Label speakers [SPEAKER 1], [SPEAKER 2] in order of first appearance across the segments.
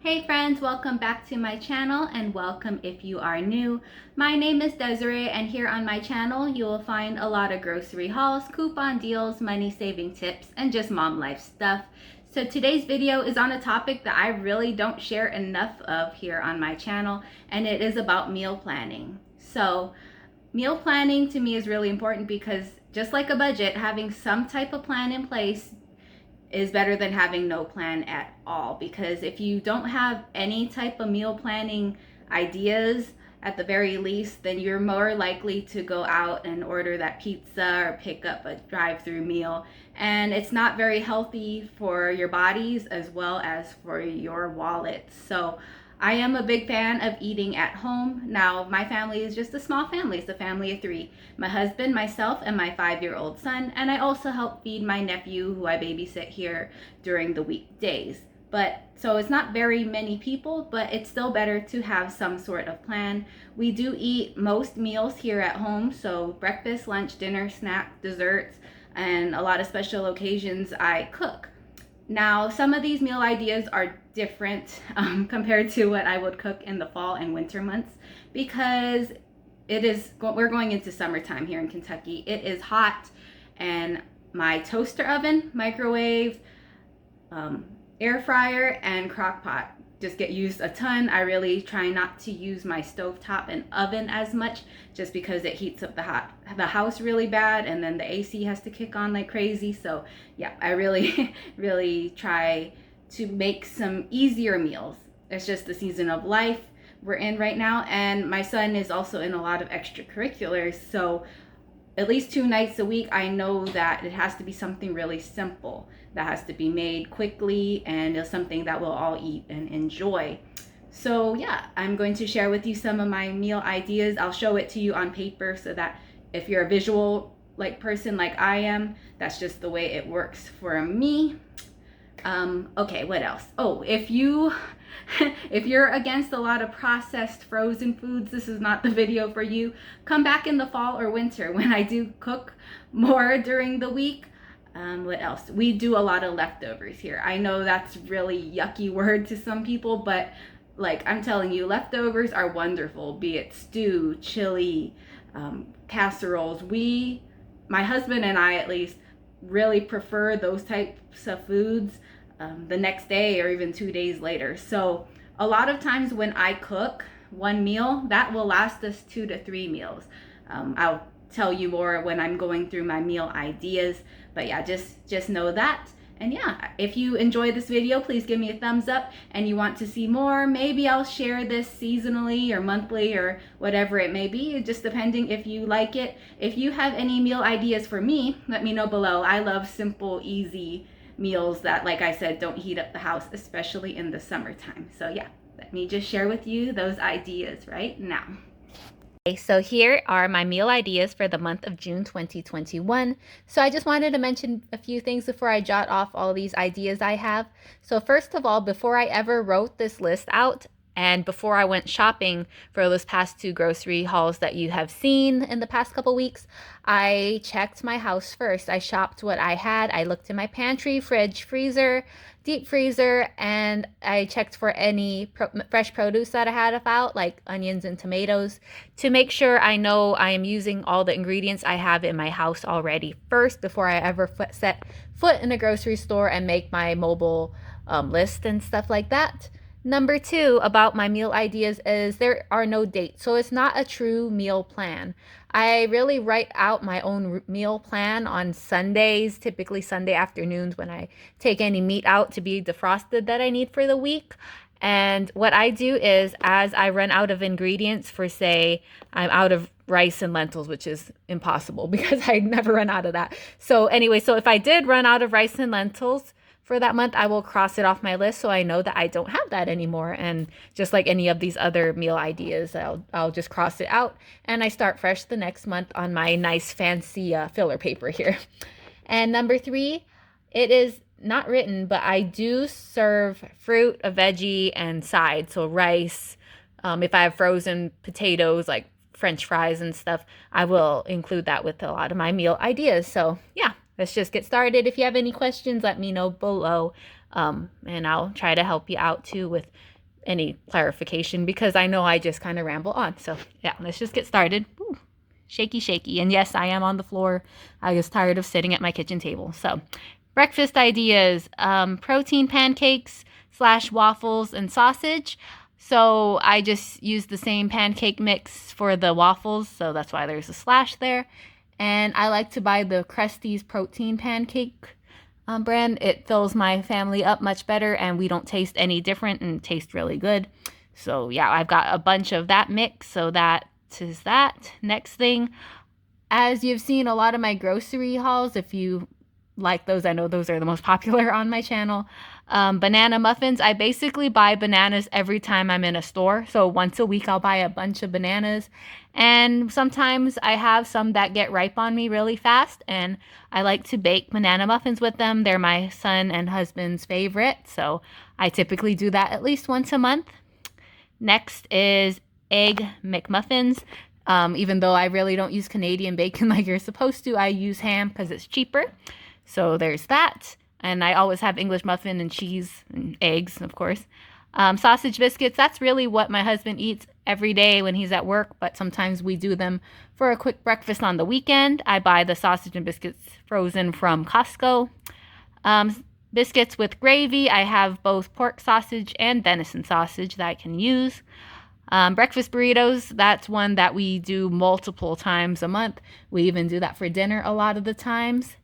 [SPEAKER 1] Hey friends, welcome back to my channel and welcome if you are new. My name is Desiree and here on my channel you will find a lot of grocery hauls, coupon deals, money saving tips, and just mom life stuff. So today's video is on a topic that I really don't share enough of here on my channel, and it is about meal planning. So meal planning to me is really important because just like a budget, having some type of plan in place is better than having no plan at all, because if you don't have any type of meal planning ideas at the very least, then you're more likely to go out and order that pizza or pick up a drive-through meal, and it's not very healthy for your bodies as well as for your wallets. So I am a big fan of eating at home. Now, my family is just a small family. It's a family of three: my husband, myself, and my 5-year-old son. And I also help feed my nephew, who I babysit here during the weekdays. So it's not very many people, but it's still better to have some sort of plan. We do eat most meals here at home. So breakfast, lunch, dinner, snack, desserts, and a lot of special occasions I cook. Now, some of these meal ideas are different compared to what I would cook in the fall and winter months, because we're going into summertime here in Kentucky. It is hot, and my toaster oven, microwave, air fryer, and crock pot just get used a ton. I really try not to use my stovetop and oven as much, just because it heats up the house really bad, and then the AC has to kick on like crazy. So yeah, I really really try to make some easier meals. It's just the season of life we're in right now, and my son is also in a lot of extracurriculars, so at least 2 nights a week, I know that it has to be something really simple that has to be made quickly, and it's something that we'll all eat and enjoy. So yeah, I'm going to share with you some of my meal ideas. I'll show it to you on paper so that if you're a visual person like I am, that's just the way it works for me. Okay, what else? Oh, if you're against a lot of processed frozen foods, this is not the video for you. Come back in the fall or winter when I do cook more during the week. What else? We do a lot of leftovers here. I know that's really yucky word to some people, but like I'm telling you, leftovers are wonderful, be it stew, chili, casseroles. My husband and I at least, really prefer those types of foods the next day or even 2 days later. So a lot of times when I cook one meal, that will last us 2 to 3 meals. I'll tell you more when I'm going through my meal ideas, but yeah, just know that. And yeah, if you enjoyed this video, please give me a thumbs up, and you want to see more, maybe I'll share this seasonally or monthly or whatever it may be, just depending if you like it. If you have any meal ideas for me, let me know below. I love simple, easy meals that, like I said, don't heat up the house, especially in the summertime. So yeah, let me just share with you those ideas right now. Okay, so here are my meal ideas for the month of June 2021. So I just wanted to mention a few things before I jot off all these ideas I have. So first of all, before I ever wrote this list out, and before I went shopping for those past 2 grocery hauls that you have seen in the past couple weeks, I checked my house first. I shopped what I had. I looked in my pantry, fridge, freezer, deep freezer, and I checked for any fresh produce that I had about, like onions and tomatoes, to make sure I know I am using all the ingredients I have in my house already first, before I ever set foot in a grocery store and make my mobile list and stuff like that. Number 2 about my meal ideas is there are no dates, so it's not a true meal plan. I really write out my own meal plan on Sundays, typically Sunday afternoons, when I take any meat out to be defrosted that I need for the week. And what I do is, as I run out of ingredients, for say I'm out of rice and lentils, which is impossible because I never run out of that. So anyway, so if I did run out of rice and lentils for that month, I will cross it off my list so I know that I don't have that anymore. And just like any of these other meal ideas, I'll just cross it out, and I start fresh the next month on my nice fancy filler paper here. And number 3, it is not written, but I do serve fruit, a veggie, and side. So rice, if I have frozen potatoes like French fries and stuff, I will include that with a lot of my meal ideas. So yeah, let's just get started. If you have any questions, let me know below. And I'll try to help you out too with any clarification, because I know I just kind of ramble on. So yeah, let's just get started. Ooh, shaky, shaky. And yes, I am on the floor. I was tired of sitting at my kitchen table. So breakfast ideas, protein pancakes / waffles and sausage. So I just use the same pancake mix for the waffles, so that's why there's a slash there. And I like to buy the Krusty's protein pancake brand. It fills my family up much better, and we don't taste any different and taste really good. So yeah, I've got a bunch of that mix, so that is that. Next thing, as you've seen a lot of my grocery hauls, if you like those, I know those are the most popular on my channel. Banana muffins. I basically buy bananas every time I'm in a store. So once a week I'll buy a bunch of bananas, and sometimes I have some that get ripe on me really fast, and I like to bake banana muffins with them. They're my son and husband's favorite, so I typically do that at least once a month. Next is egg McMuffins. Even though I really don't use Canadian bacon like you're supposed to, I use ham because it's cheaper. So there's that. And I always have English muffin and cheese and eggs, of course. Sausage biscuits, that's really what my husband eats every day when he's at work, but sometimes we do them for a quick breakfast on the weekend. I buy the sausage and biscuits frozen from Costco. Biscuits with gravy, I have both pork sausage and venison sausage that I can use. Breakfast burritos, that's one that we do multiple times a month. We even do that for dinner a lot of the times.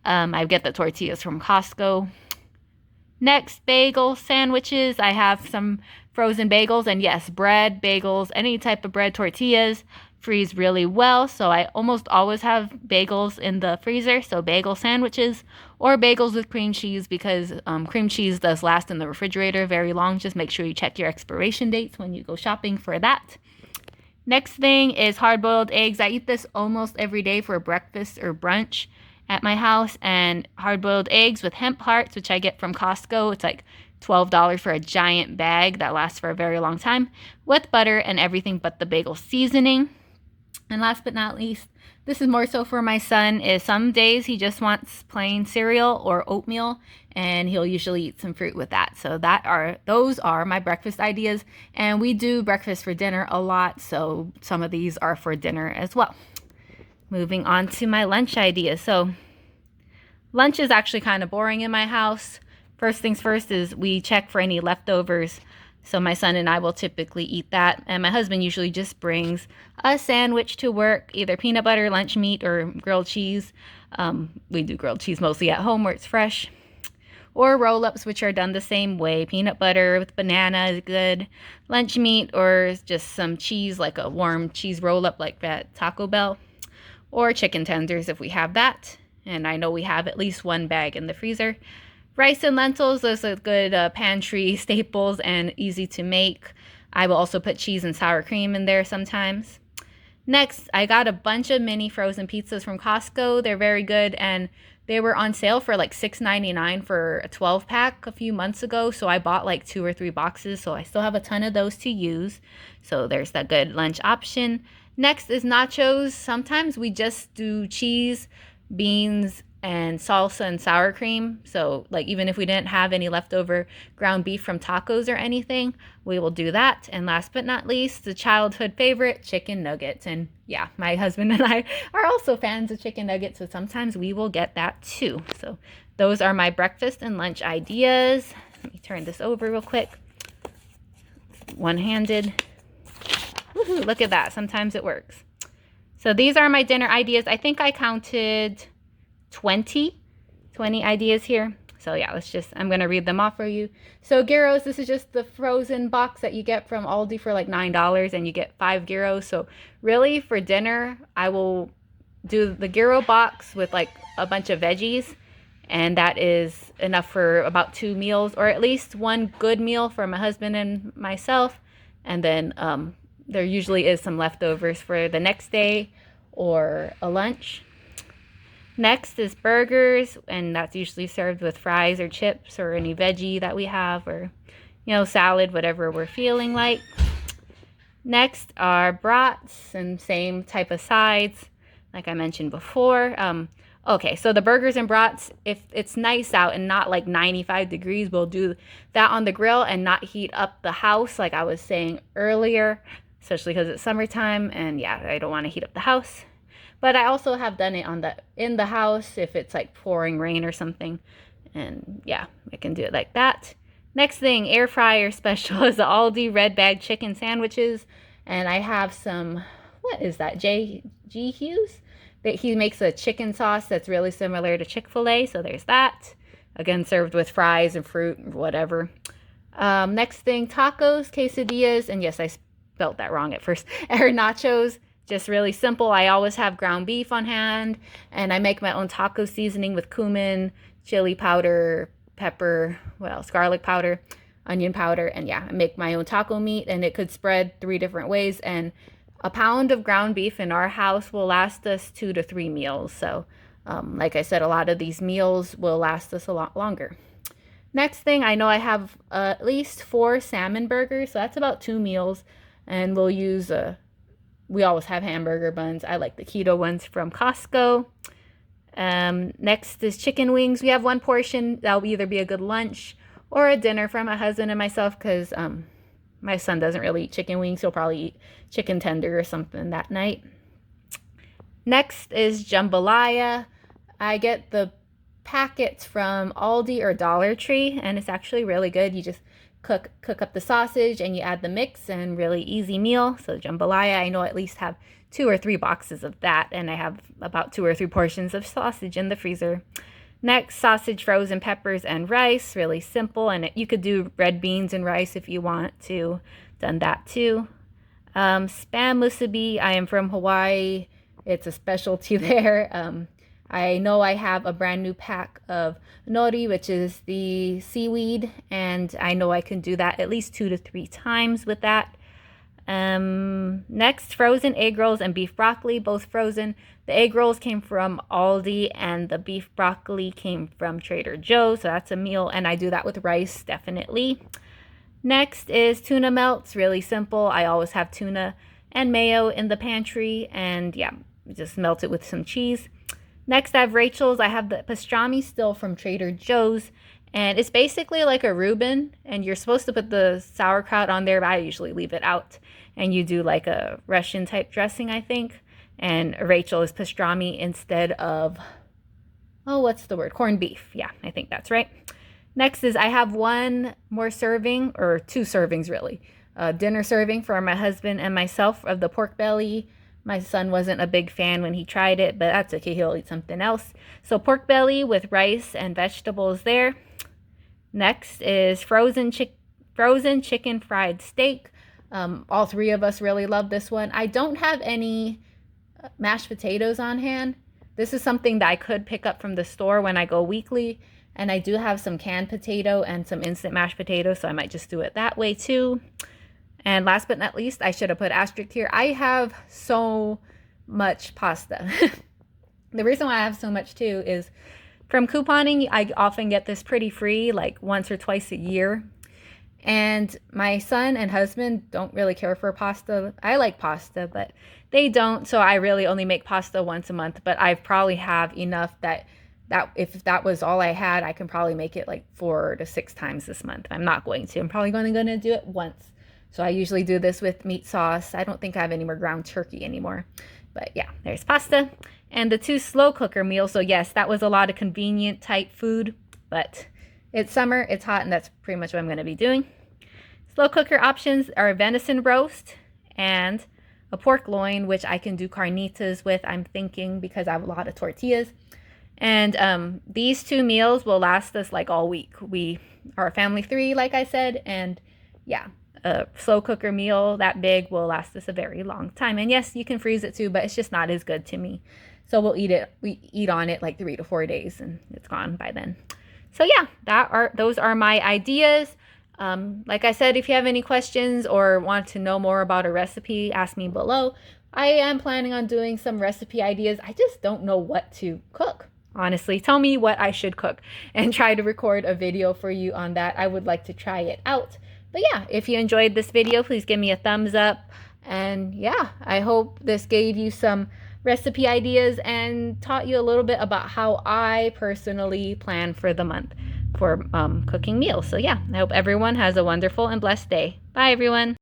[SPEAKER 1] I get the tortillas from Costco. Next, bagel sandwiches. I have some frozen bagels, and yes, bread, bagels, any type of bread, tortillas freeze really well. So I almost always have bagels in the freezer. So bagel sandwiches or bagels with cream cheese, because cream cheese does last in the refrigerator very long. Just make sure you check your expiration dates when you go shopping for that. Next thing is hard-boiled eggs. I eat this almost every day for breakfast or brunch at my house, and hard-boiled eggs with hemp hearts, which I get from Costco. It's like $12 for a giant bag that lasts for a very long time, with butter and everything but the bagel seasoning. And last but not least, this is more so for my son, is some days he just wants plain cereal or oatmeal, and he'll usually eat some fruit with that. So those are my breakfast ideas, and we do breakfast for dinner a lot, so some of these are for dinner as well. Moving on to my lunch ideas. So lunch is actually kind of boring in my house. First things first is we check for any leftovers. So my son and I will typically eat that. And my husband usually just brings a sandwich to work, either peanut butter, lunch meat, or grilled cheese. We do grilled cheese mostly at home where it's fresh. Or roll-ups, which are done the same way. Peanut butter with banana is good. Lunch meat, or just some cheese, like a warm cheese roll-up like that Taco Bell. Or chicken tenders if we have that. And I know we have at least one bag in the freezer. Rice and lentils, those are good pantry staples and easy to make. I will also put cheese and sour cream in there sometimes. Next, I got a bunch of mini frozen pizzas from Costco. They're very good, and they were on sale for like $6.99 for a 12-pack a few months ago. So I bought like 2 or 3 boxes, so I still have a ton of those to use. So there's that good lunch option. Next is nachos. Sometimes we just do cheese, beans, and salsa and sour cream. So like even if we didn't have any leftover ground beef from tacos or anything, we will do that. And last but not least, the childhood favorite, chicken nuggets. And yeah, my husband and I are also fans of chicken nuggets, so sometimes we will get that too. So those are my breakfast and lunch ideas. Let me turn this over real quick. One-handed. Woohoo, look at that. Sometimes it works. So these are my dinner ideas. I think I counted 20 ideas here. So yeah, I'm going to read them off for you. So gyros, this is just the frozen box that you get from Aldi for like $9, and you get 5 gyros. So really for dinner, I will do the gyro box with like a bunch of veggies, and that is enough for about 2 meals, or at least one good meal for my husband and myself. And then there usually is some leftovers for the next day or a lunch. Next is burgers, and that's usually served with fries or chips or any veggie that we have, or, you know, salad, whatever we're feeling like. Next are brats, and same type of sides, like I mentioned before. Okay, so the burgers and brats, if it's nice out and not like 95 degrees, we'll do that on the grill and not heat up the house like I was saying earlier, especially because it's summertime and yeah, I don't want to heat up the house. But I also have done it in the house if it's like pouring rain or something. And yeah, I can do it like that. Next thing, air fryer special is the Aldi red bag chicken sandwiches. And I have some, what is that, G Hughes? That he makes a chicken sauce that's really similar to Chick-fil-A. So there's that. Again, served with fries and fruit or whatever. Next thing, tacos, quesadillas, and yes, I spelled that wrong at first, or nachos. Just really simple. I always have ground beef on hand, and I make my own taco seasoning with cumin, chili powder, pepper, what else? Garlic powder, onion powder, and yeah, I make my own taco meat, and it could spread 3 different ways. And a pound of ground beef in our house will last us 2 to 3 meals. So, like I said, a lot of these meals will last us a lot longer. Next thing, I know I have at least 4 salmon burgers, so that's about 2 meals, and we'll use we always have hamburger buns. I like the keto ones from Costco. Next is chicken wings. We have 1 portion. That'll either be a good lunch or a dinner for my husband and myself because my son doesn't really eat chicken wings. He'll probably eat chicken tender or something that night. Next is jambalaya. I get the packets from Aldi or Dollar Tree, and it's actually really good. You just cook up the sausage and you add the mix, and really easy meal. So jambalaya, I know I at least have 2 or 3 boxes of that, and I have about 2 or 3 portions of sausage in the freezer. Next, sausage, frozen peppers, and rice. Really simple, and you could do red beans and rice if you want to. Done that too. Spam musubi. I am from Hawaii. It's a specialty there. I know I have a brand new pack of nori, which is the seaweed, and I know I can do that at least 2 to 3 times with that. Next, frozen egg rolls and beef broccoli, both frozen. The egg rolls came from Aldi, and the beef broccoli came from Trader Joe's, so that's a meal, and I do that with rice, definitely. Next is tuna melts, really simple. I always have tuna and mayo in the pantry, and yeah, just melt it with some cheese. Next, I have Rachel's. I have the pastrami still from Trader Joe's, and it's basically like a Reuben, and you're supposed to put the sauerkraut on there, but I usually leave it out, and you do like a Russian type dressing, I think, and Rachel is pastrami instead of, oh, what's the word? Corned beef. Yeah, I think that's right. Next is I have 1 more serving, or 2 servings really, dinner serving for my husband and myself of the pork belly. My son wasn't a big fan when he tried it, but that's okay. He'll eat something else. So pork belly with rice and vegetables there. Next is frozen chicken fried steak. All 3 of us really love this one. I don't have any mashed potatoes on hand. This is something that I could pick up from the store when I go weekly. And I do have some canned potato and some instant mashed potatoes, so I might just do it that way too. And last but not least, I should have put asterisk here. I have so much pasta. The reason why I have so much too is from couponing, I often get this pretty free, like once or twice a year. And my son and husband don't really care for pasta. I like pasta, but they don't. So I really only make pasta once a month. But I probably have enough that if that was all I had, I can probably make it like 4 to 6 times this month. I'm not going to. I'm probably going to do it once. So I usually do this with meat sauce. I don't think I have any more ground turkey anymore. But yeah, there's pasta. And the 2 slow cooker meals. So yes, that was a lot of convenient type food. But it's summer, it's hot, and that's pretty much what I'm going to be doing. Slow cooker options are venison roast and a pork loin, which I can do carnitas with, I'm thinking, because I have a lot of tortillas. And these 2 meals will last us like all week. We are a family 3, like I said, and yeah, a slow cooker meal that big will last us a very long time. And yes, you can freeze it too, but it's just not as good to me. So we eat on it like 3 to 4 days, and it's gone by then. So yeah, those are my ideas. Like I said, if you have any questions or want to know more about a recipe, ask me below. I am planning on doing some recipe ideas. I just don't know what to cook. Honestly, tell me what I should cook and try to record a video for you on that. I would like to try it out. But yeah, if you enjoyed this video, please give me a thumbs up. And yeah, I hope this gave you some recipe ideas and taught you a little bit about how I personally plan for the month for cooking meals. So yeah, I hope everyone has a wonderful and blessed day. Bye everyone.